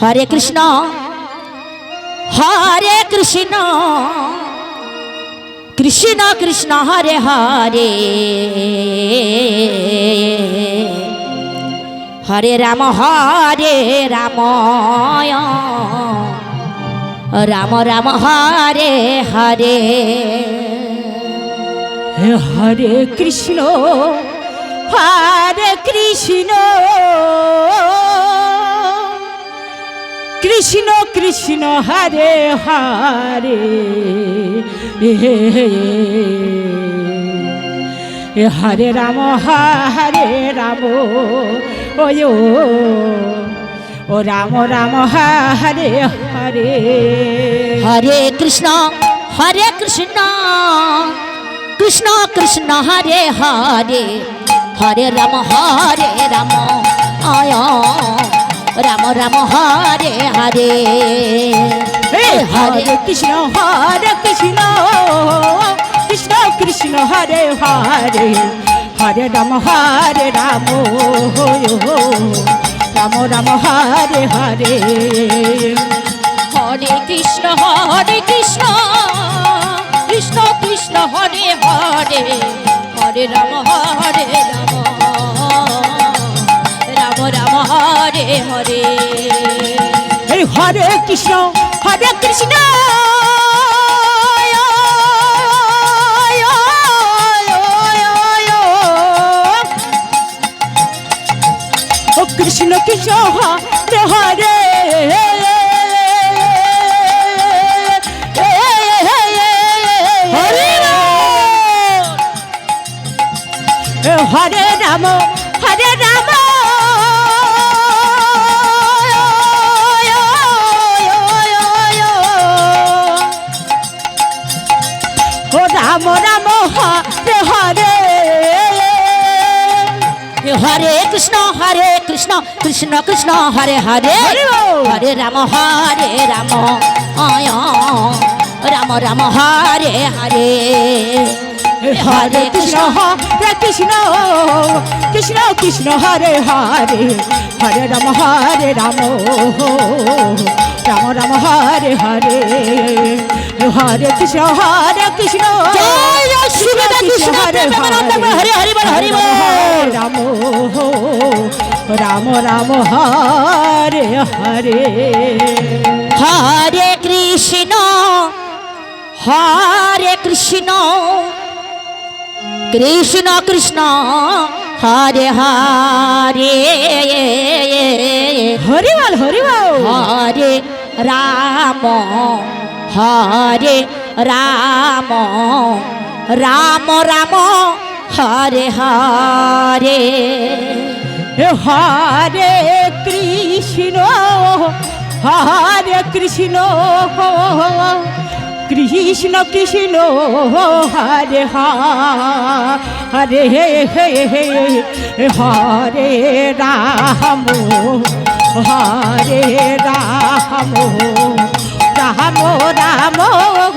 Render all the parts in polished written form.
हरे Krishna Krishna Krishna Hare Hare Hare Ram Ram Ram Hare Hare Hare Krishna Krishna Krishna Hare Hare Hare Ram OYO ओ राम राम हरे हरे हरे कृष्ण कृष्ण कृष्ण हरे हरे हरे राम आया राम राम हरे हरे हरे कृष्ण कृष्ण कृष्ण हरे हरे हरे राम राम राम हरे हरे हरे कृष्ण कृष्ण कृष्ण हरे हरे हरे राम राम राम हरे हरे हरे कृष्ण कृष्ण कृष्ण हरे हरे हरे राम राम राम हरे हरे हरे कृष्ण कृष्ण कृष्ण हरे हरे हरे राम आया राम राम हरे हरे हरे कृष्ण कृष्ण कृष्ण हरे हरे हरे राम राम राम हरे हरे हरे कृष्ण जय श्री कृष्ण हरे हरे हरे राम राम राम हरे हरे हरे कृष्ण कृष्ण कृष्ण हरे हरे हरिवाल हरे राम राम राम हरे हरे हरे कृष्ण कृष्ण कृष्ण हरे हरे हरे राम राम हरे हरे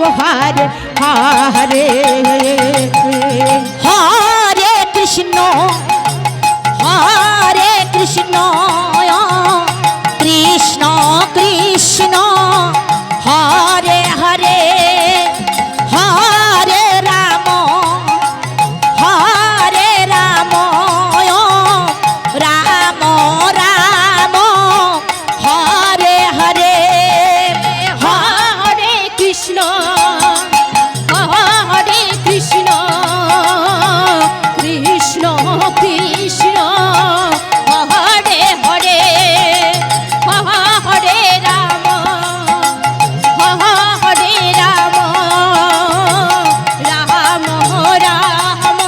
हरे कृष्ण कृष्ण कृष्ण हरे हरे हरे राम राम राम हरे हरे हरे कृष्ण कृष्ण कृष्ण हरे हरे हरे राम राम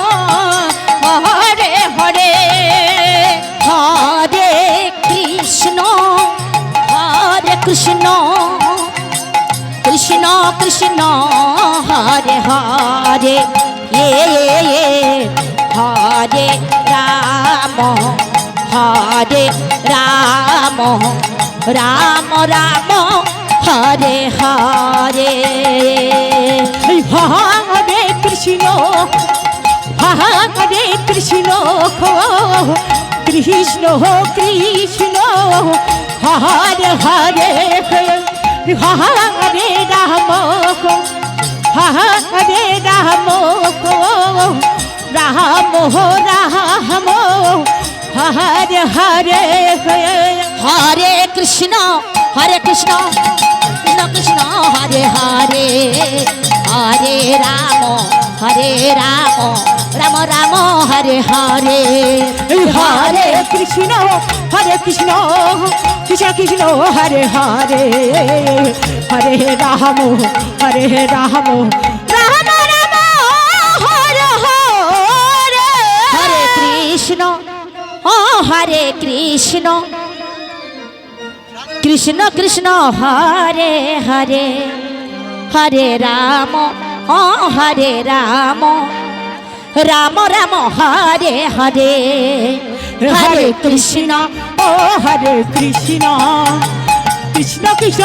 राम हरे हरे हरे कृष्ण कृष्ण कृष्ण हरे हरे हरे राम राम राम हरे हरे हरे कृष्ण कृष्ण कृष्ण হরে হরে হরে রাম হরে রাম রাম রাম হরে হরে হরে কৃষ্ণ কৃষ্ণ কৃষ্ণ হরে হরে হরে রাম রাম রাম হরে হরে হরে কৃষ্ণ কৃষ্ণ কৃষ্ণ হরে হরে হরে রাম রাম রাম হরে হরে হরে কৃষ্ণ হরে কৃষ্ণ কৃষ্ণ কৃষ্ণ হরে হরে হরে রাম হরে রাম রাম রাম হরে হরে হরে কৃষ্ণ হরে কৃষ্ণ কৃষ্ণ কৃষ্ণ